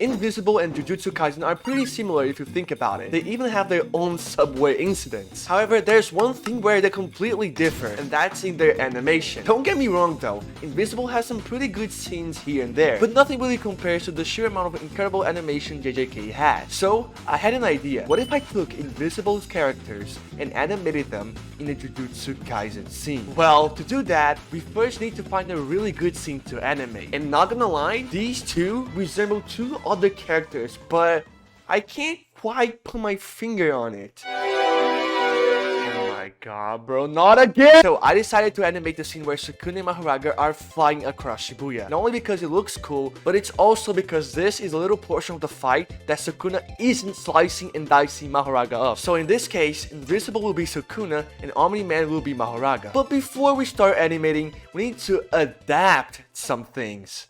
Invincible and Jujutsu Kaisen are pretty similar if you think about it. They even have their own subway incidents. However, there's one thing where they're completely different, and that's in their animation. Don't get me wrong though, Invincible has some pretty good scenes here and there, but nothing really compares to the sheer amount of incredible animation JJK has. So, I had an idea. What if I took Invisible's characters and animated them in a Jujutsu Kaisen scene? Well, to do that, we first need to find a really good scene to animate. And not gonna lie, these two resemble two other characters, but I can't quite put my finger on it. Oh my god, bro, not again! So I decided to animate the scene where Sukuna and Mahoraga are flying across Shibuya. Not only because it looks cool, but it's also because this is a little portion of the fight that Sukuna isn't slicing and dicing Mahoraga up. So in this case, Invincible will be Sukuna and Omni-Man will be Mahoraga. But before we start animating, we need to adapt some things.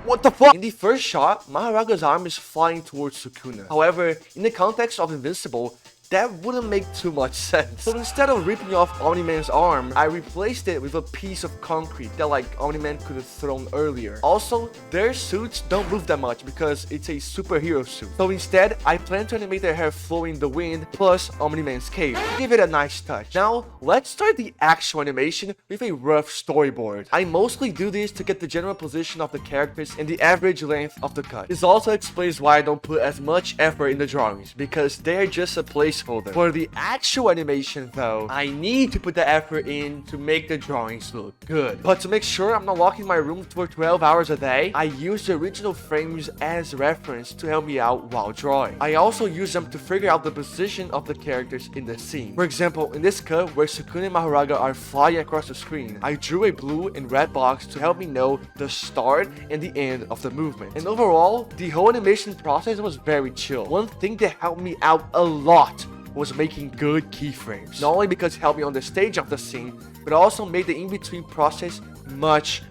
What the fuck? In the first shot, Mahoraga's arm is flying towards Sukuna. However, in the context of Invincible, that wouldn't make too much sense. So instead of ripping off Omni-Man's arm, I replaced it with a piece of concrete that like Omni-Man could have thrown earlier. Also, their suits don't move that much because it's a superhero suit. So instead, I plan to animate their hair flowing in the wind plus Omni-Man's cape. Give it a nice touch. Now, let's start the actual animation with a rough storyboard. I mostly do this to get the general position of the characters and the average length of the cut. This also explains why I don't put as much effort in the drawings, because they're just a placeholder. For the actual animation though, I need to put the effort in to make the drawings look good. But to make sure I'm not locking my room for 12 hours a day, I use the original frames as reference to help me out while drawing. I also use them to figure out the position of the characters in the scene. For example, in this cut where Sukuna and Mahoraga are flying across the screen, I drew a blue and red box to help me know the start and the end of the movement. And overall, the whole animation process was very chill. One thing that helped me out a lot was making good keyframes. Not only because it helped me on the stage of the scene, but also made the in-between process much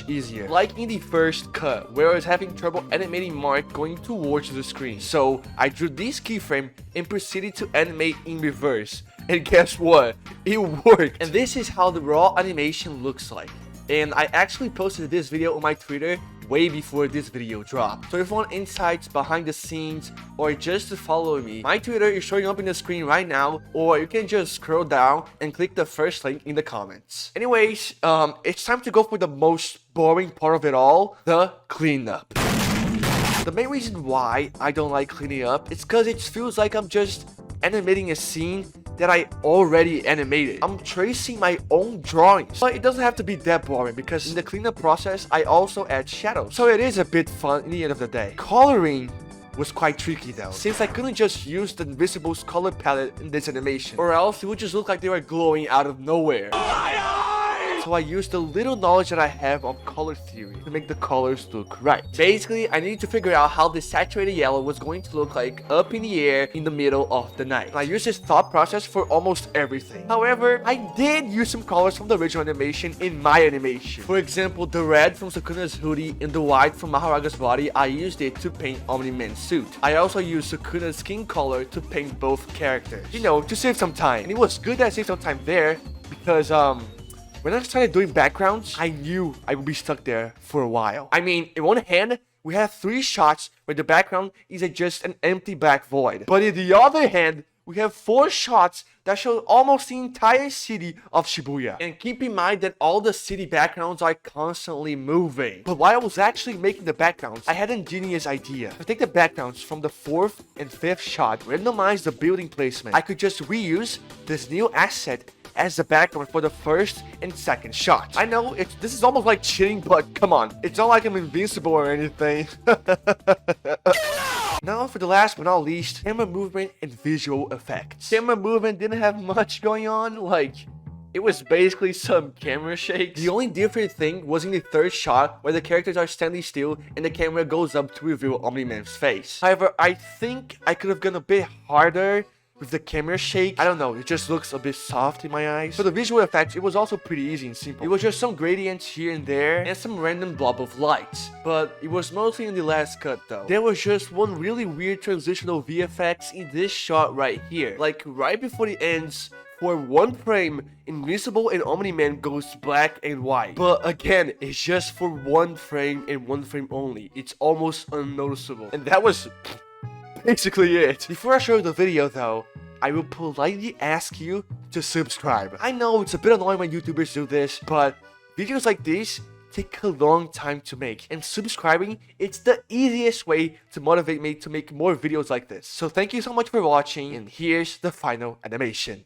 easier. Like in the first cut, where I was having trouble animating Mark going towards the screen. So I drew this keyframe and proceeded to animate in reverse. And guess what? It worked! And this is how the raw animation looks like. And I actually posted this video on my Twitter way before this video dropped. So if you want insights behind the scenes or just to follow me, my Twitter is showing up in the screen right now, or you can just scroll down and click the first link in the comments. Anyways, it's time to go for the most boring part of it all, the cleanup. The main reason why I don't like cleaning up is because it feels like I'm just animating a scene that I already animated. I'm tracing my own drawings. But it doesn't have to be that boring, because in the cleanup process, I also add shadows. So it is a bit fun in the end of the day. Coloring was quite tricky though, since I couldn't just use the Invisible's color palette in this animation, or else it would just look like they were glowing out of nowhere. So I used the little knowledge that I have of color theory to make the colors look right. Basically, I needed to figure out how the saturated yellow was going to look like up in the air in the middle of the night. And I used this thought process for almost everything. However, I did use some colors from the original animation in my animation. For example, the red from Sukuna's hoodie and the white from Mahoraga's body, I used it to paint Omni-Man's suit. I also used Sukuna's skin color to paint both characters. You know, to save some time. And it was good that I saved some time there, because when I started doing backgrounds, I knew I would be stuck there for a while. I mean, in one hand, we have 3 shots where the background is just an empty black void. But in the other hand, we have 4 shots that show almost the entire city of Shibuya. And keep in mind that all the city backgrounds are constantly moving. But while I was actually making the backgrounds, I had an ingenious idea. To take the backgrounds from the 4th and 5th shot, randomize the building placement, I could just reuse this new asset as the background for the 1st and 2nd shot. I know this is almost like cheating, but come on, it's not like I'm invincible or anything. Now for the last but not least, camera movement and visual effects. Camera movement didn't have much going on, like it was basically some camera shakes. The only different thing was in the 3rd shot where the characters are standing still and the camera goes up to reveal Omni-Man's face. However, I think I could have gone a bit harder with the camera shake. I don't know, it just looks a bit soft in my eyes. For the visual effects, it was also pretty easy and simple. It was just some gradients here and there and some random blob of lights. But it was mostly in the last cut though. There was just one really weird transitional VFX in this shot right here. Like right before it ends, For one frame, Invincible and Omni-Man goes black and white. But again, it's just for one frame and one frame only. It's almost unnoticeable. And that was basically it. Before I show you the video though, I will politely ask you to subscribe. I know it's a bit annoying when YouTubers do this, but videos like this take a long time to make, and subscribing, it's the easiest way to motivate me to make more videos like this. So thank you so much for watching, and here's the final animation.